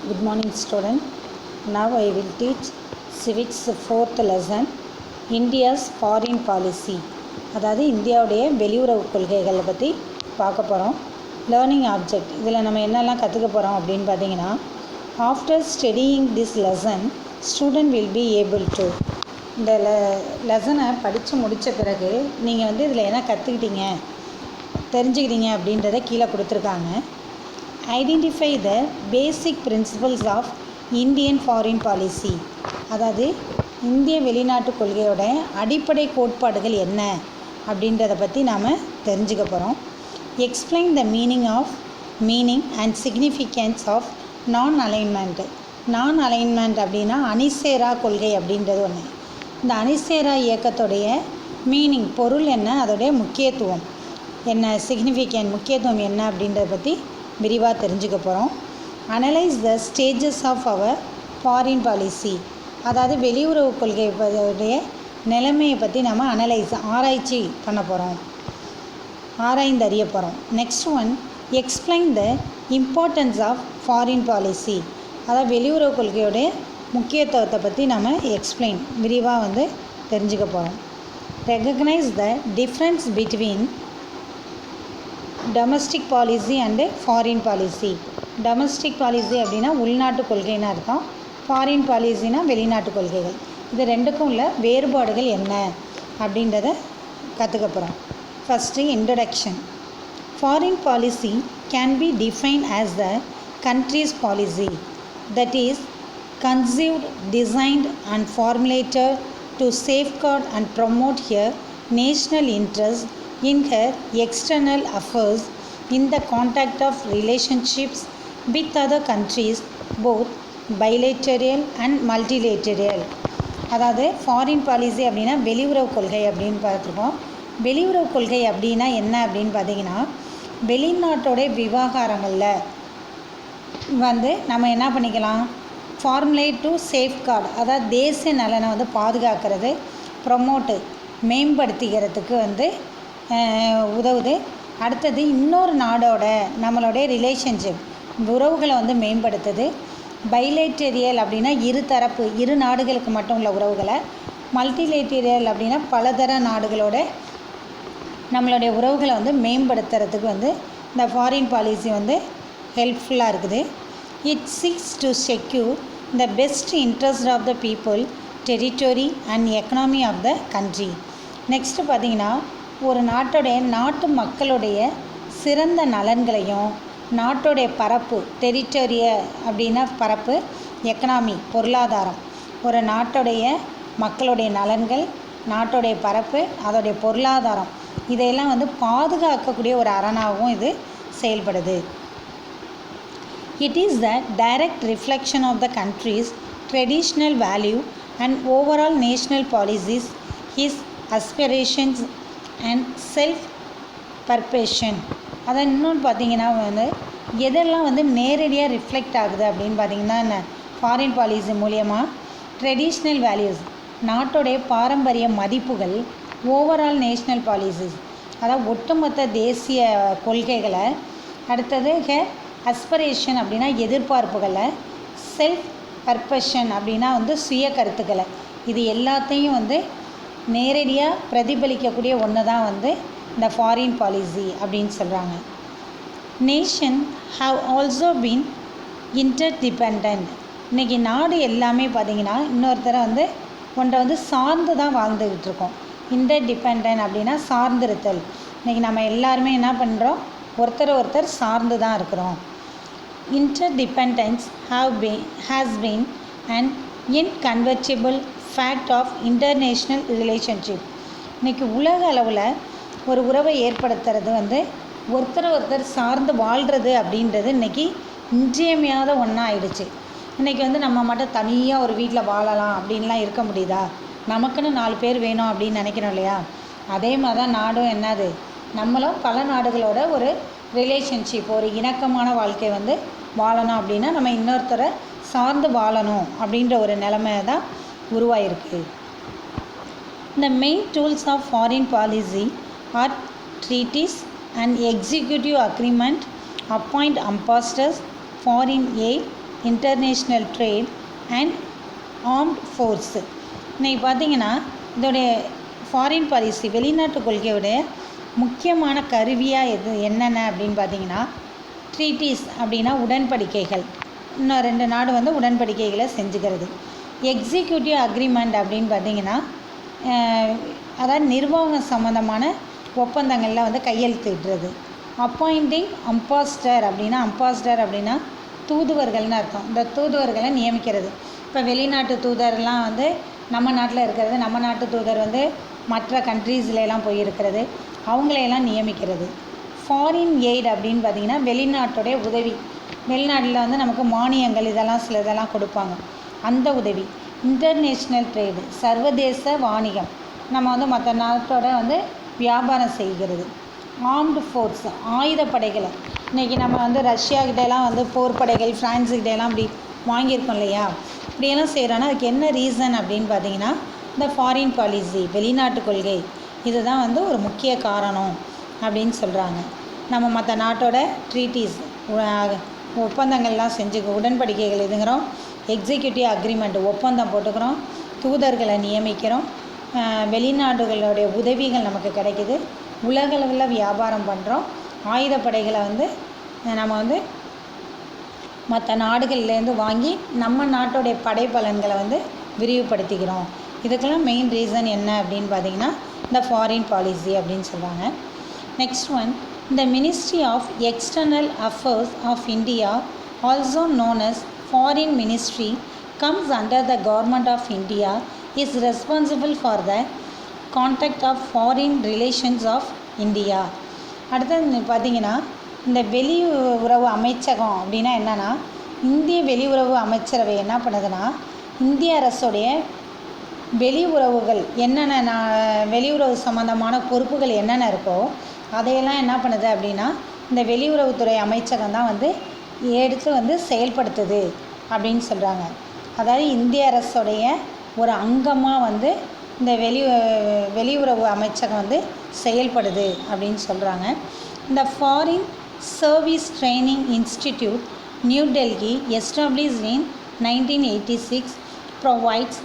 Good morning student. Now I will teach civics 4th lesson India's foreign policy. அதாவது இந்தியாவுடைய வெளியுறவு கொள்கைகளை பற்றி பார்க்க போகிறோம். லேர்னிங் ஆப்ஜெக்ட் இதில் நம்ம என்னெல்லாம் கற்றுக்க போகிறோம் அப்படின்னு பார்த்தீங்கன்னா, after studying this lesson student will be able to, இந்த லெசனை படித்து முடித்த பிறகு நீங்கள் இதில் என்ன கற்றுக்கிட்டீங்க தெரிஞ்சுக்கிட்டீங்க அப்படின்றத கீழே கொடுத்துருக்காங்க. Identify the basic principles of Indian foreign policy, அதாவது இந்திய வெளிநாட்டு கொள்கையோட அடிப்படை கோட்பாடுகள் என்ன அப்படின்றத பற்றி நாம் தெரிஞ்சுக்க போகிறோம். Explain the meaning and significance of non alignment அப்படின்னா அணிசேரா கொள்கை அப்படின்றது ஒன்று. இந்த அணிசேரா இயக்கத்துடைய மீனிங் பொருள் என்ன, அதோடைய முக்கியத்துவம் என்ன, சிக்னிஃபிகன்ட் முக்கியத்துவம் என்ன அப்படின்றத பற்றி விரிவாக தெரிஞ்சுக்க போகிறோம். Analyse the stages of our foreign policy, அதாவது வெளியுறவு கொள்கையுடைய நிலைமையை பற்றி நம்ம ஆராய்ச்சி பண்ண போகிறோம், ஆராய்ந்தறிய போகிறோம். Next one, explain the importance of foreign policy, அதாவது வெளியுறவு கொள்கையோடைய முக்கியத்துவத்தை பற்றி நம்ம விரிவாக தெரிஞ்சுக்க போகிறோம். Recognise the difference between domestic policy and foreign policy. Domestic policy அப்படின்னா உள்நாட்டு கொள்கைன்னு அர்த்தம், ஃபாரின் பாலிசினா வெளிநாட்டு கொள்கைகள். இது ரெண்டுக்கும் உள்ள வேறுபாடுகள் என்ன அப்படின்றத கற்றுக்க போகிறோம். First introduction. Foreign policy can be define as the country's policy that is conceived, designed and formulated to safeguard and promote her national interest in her external affairs in the context of relationships with other countries, both bilateral and multilateral. அதாவது foreign policy அப்படின்னா வெளியுறவு கொள்கை அப்படின்னு பார்த்துருக்கோம். வெளியுறவு கொள்கை அப்படின்னா என்ன அப்படின்னு பார்த்தீங்கன்னா, வெளிநாட்டோடைய விவகாரங்களில் நம்ம என்ன பண்ணிக்கலாம், ஃபார்முலேட் டு சேஃப்கார்டு, அதாவது தேசிய நலனை பாதுகாக்கிறது, ப்ரொமோட்டு மேம்படுத்திக்கிறதுக்கு உதவுது. அடுத்தது இன்னொரு நாடோட நம்மளுடைய ரிலேஷன்ஷிப் உறவுகளை மேம்படுத்துது. பைலேட்டரியல் அப்படின்னா இரு நாடுகளுக்கு மட்டும் உள்ள உறவுகளை, மல்டிலேட்டரியல் அப்படின்னா பலதர நாடுகளோட நம்மளுடைய உறவுகளை மேம்படுத்துறதுக்கு இந்த ஃபாரின் பாலிசி ஹெல்ப்ஃபுல்லாக இருக்குது. It seeks to secure the best interest of the people, territory and economy of the country. Next பார்த்திங்கன்னா, ஒரு நாட்டு மக்களுடைய சிறந்த நலன்களையும், நாட்டோடைய பரப்பு டெரிட்டரிய அப்படின்னா பரப்பு, எக்கனாமி பொருளாதாரம், ஒரு நாட்டுடைய மக்களுடைய நலன்கள், நாட்டுடைய பரப்பு, அதோடைய பொருளாதாரம், இதையெல்லாம் பாதுகாக்கக்கூடிய ஒரு அரணாகவும் இது செயல்படுது. It is the direct reflection of the country's traditional value and overall national policies, his aspirations and self-perception. அதை இன்னொன்று பார்த்திங்கன்னா எதெல்லாம் நேரடியாக ரிஃப்ளெக்ட் ஆகுது அப்படின்னு பார்த்திங்கன்னா, ஃபாரின் பாலிசி மூலியமாக ட்ரெடிஷ்னல் வேல்யூஸ் நாட்டோடைய பாரம்பரிய மதிப்புகள், ஓவரால் நேஷ்னல் பாலிசிஸ் அதாவது ஒட்டுமொத்த தேசிய கொள்கைகளை, அடுத்தது அஸ்பிரேஷன் அப்படின்னா எதிர்பார்ப்புகளை, செல்ஃப் பர்பஷன் அப்படின்னா சுய கருத்துக்களை, இது எல்லாத்தையும் நேரடியாக பிரதிபலிக்கக்கூடிய ஒன்று தான் இந்த ஃபாரின் பாலிசி அப்படின்னு சொல்கிறாங்க. Nation have also been interdependent. இன்றைக்கி நாடு எல்லாமே பார்த்திங்கன்னா இன்னொருத்தரை ஒன்றை சார்ந்து தான் வாழ்ந்துக்கிட்டு இருக்கோம். இன்டர்டிபெண்ட் அப்படின்னா சார்ந்திருத்தல். இன்றைக்கி நம்ம எல்லாருமே என்ன பண்ணுறோம், ஒருத்தர் சார்ந்து தான் இருக்கிறோம். Interdependence has been an incontrovertible fact of international relationship. இன்றைக்கி உலக அளவில் ஒரு உறவை ஏற்படுத்துறது ஒருத்தர் சார்ந்து வாழ்கிறது அப்படின்றது இன்றைக்கி இன்றியமையாத ஒன்றா ஆயிடுச்சு. இன்றைக்கி நம்ம மட்டும் தனியாக ஒரு வீட்டில் வாழலாம் அப்படின்லாம் இருக்க முடியுதா? நமக்குன்னு 4 பேர் வேணும் அப்படின்னு நினைக்கிறோம் இல்லையா? அதே மாதிரி தான் நாடும் என்னது, நம்மளும் பல நாடுகளோட ஒரு ரிலேஷன்ஷிப், ஒரு இணக்கமான வாழ்க்கை வாழணும் அப்படின்னா நம்ம இன்னொருத்தரை சார்ந்து வாழணும் அப்படின்ற ஒரு நிலைமை தான் உருவாயிருக்கு. The main tools of foreign policy are treaties and executive agreement, appoint ambassadors, foreign aid, international trade and armed force. இன்றைக்கி பார்த்திங்கன்னா இதோடைய ஃபாரின் பாலிசி வெளிநாட்டு கொள்கையோட முக்கியமான கருவியாக என்னென்ன அப்படின்னு பார்த்திங்கன்னா ட்ரீட்டிஸ் அப்படின்னா உடன்படிக்கைகள். இன்னும் 2 நாடு வந்து உடன்படிக்கைகளை செஞ்சுக்கிறது. எக்ஸிக்யூட்டிவ் அக்ரிமெண்ட் அப்படின்னு பார்த்திங்கன்னா அதாவது நிர்வாகம் சம்மந்தமான ஒப்பந்தங்களில் வந்து கையெழுத்திடுறது. அப்பாயிண்டிங் அம்பாஸ்டர் அப்படின்னா தூதுவர்கள்னு அர்த்தம். இந்த தூதுவர்களை நியமிக்கிறது. இப்போ வெளிநாட்டு தூதர்லாம் வந்து நம்ம நாட்டில் இருக்கிறது, நம்ம நாட்டு தூதர் வந்து மற்ற கண்ட்ரீஸ்லாம் போயிருக்கிறது, அவங்களையெல்லாம் நியமிக்கிறது. ஃபாரின் எய்ட் அப்படின்னு பார்த்திங்கன்னா வெளிநாட்டுடைய உதவி. வெளிநாட்டில் வந்து நமக்கு மானியங்கள் இதெல்லாம் கொடுப்பாங்க, அந்த உதவி. இன்டர்நேஷ்னல் ட்ரேடு சர்வதேச வாணிகம், நம்ம வந்து மற்ற நாட்டோட வந்து வியாபாரம் செய்கிறது. ஆர்ம்டு ஃபோர்ஸ் ஆயுதப்படைகளை, இன்றைக்கி நம்ம வந்து ரஷ்யாக்கிட்டேலாம் வந்து போர்ப்படைகள், ஃப்ரான்ஸுக்கிட்டேலாம் அப்படி வாங்கியிருக்கோம் இல்லையா, இப்படியெல்லாம் செய்கிறோன்னா அதுக்கு என்ன ரீசன் அப்படின்னு பார்த்திங்கன்னா இந்த ஃபாரின் பாலிசி வெளிநாட்டு கொள்கை இதுதான் வந்து ஒரு முக்கிய காரணம் அப்படின்னு சொல்கிறாங்க. நம்ம மற்ற நாட்டோட ட்ரீட்டிஸ் ஒப்பந்தங்கள்லாம் உடன்படிக்கைகள் இதுங்கிறோம். எக்ஸிக்யூட்டிவ் அக்ரிமெண்ட் ஒப்பந்தம் போட்டுக்கிறோம், தூதர்களை நியமிக்கிறோம், வெளிநாடுகளுடைய உதவிகள் நமக்கு கிடைக்கிது, உலகளவில் வியாபாரம் பண்ணுறோம், ஆயுதப்படைகளை வந்து நம்ம வந்து மற்ற நாடுகள்லேருந்து வாங்கி நம்ம நாட்டுடைய படைப்பலன்களை வந்து விரிவுபடுத்திக்கிறோம். இதுக்கெல்லாம் மெயின் ரீசன் என்ன அப்படின்னு பார்த்திங்கன்னா இந்த ஃபாரின் பாலிசி அப்படின்னு சொல்கிறாங்க. நெக்ஸ்ட் ஒன், இந்த ministry of external affairs of India also known as foreign ministry comes under the government of India is responsible for the conduct of foreign relations of India. அடுத்தது பார்த்திங்கன்னா இந்த வெளியுறவு அமைச்சகம் அப்படின்னா என்னென்னா இந்திய வெளியுறவு அமைச்சரவை என்ன பண்ணுதுன்னா இந்திய அரசுடைய வெளியுறவுகள் என்னென்ன வெளியுறவு சம்மந்தமான பொறுப்புகள் என்னென்ன இருக்கோ அதையெல்லாம் என்ன பண்ணுது அப்படின்னா இந்த வெளியுறவுத்துறை அமைச்சகம் தான் வந்து எடுத்து வந்து செயல்படுத்துது அப்படின்னு சொல்கிறாங்க. அதாவது இந்திய அரசுடைய ஒரு அங்கமாக வந்து இந்த வெளியுறவு அமைச்சகம் வந்து செயல்படுது அப்படின்னு சொல்கிறாங்க. இந்த foreign service training institute new Delhi established in 1986 provides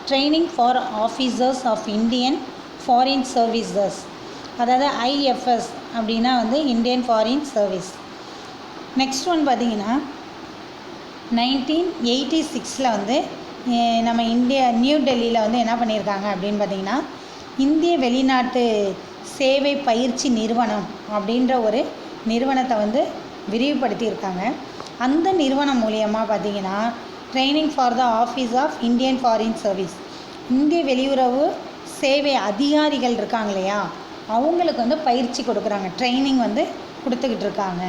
training for officers of Indian foreign services. அதாவது IFS அப்படின்னா வந்து Indian foreign service. Next one பார்த்திங்கன்னா 1986 வந்து நம்ம நியூ டெல்லியில் வந்து என்ன பண்ணியிருக்காங்க அப்படின்னு பார்த்திங்கன்னா இந்திய வெளிநாட்டு சேவை பயிற்சி நிறுவனம் அப்படின்ற ஒரு நிறுவனத்தை வந்து விரிவுபடுத்தியிருக்காங்க. அந்த நிறுவனம் மூலியமாக பார்த்திங்கன்னா training for the office of Indian foreign service, இந்திய வெளியுறவு சேவை அதிகாரிகள் இருக்காங்க இல்லையா, அவங்களுக்கு வந்து பயிற்சி கொடுக்குறாங்க, ட்ரைனிங் வந்து கொடுத்துக்கிட்டு இருக்காங்க.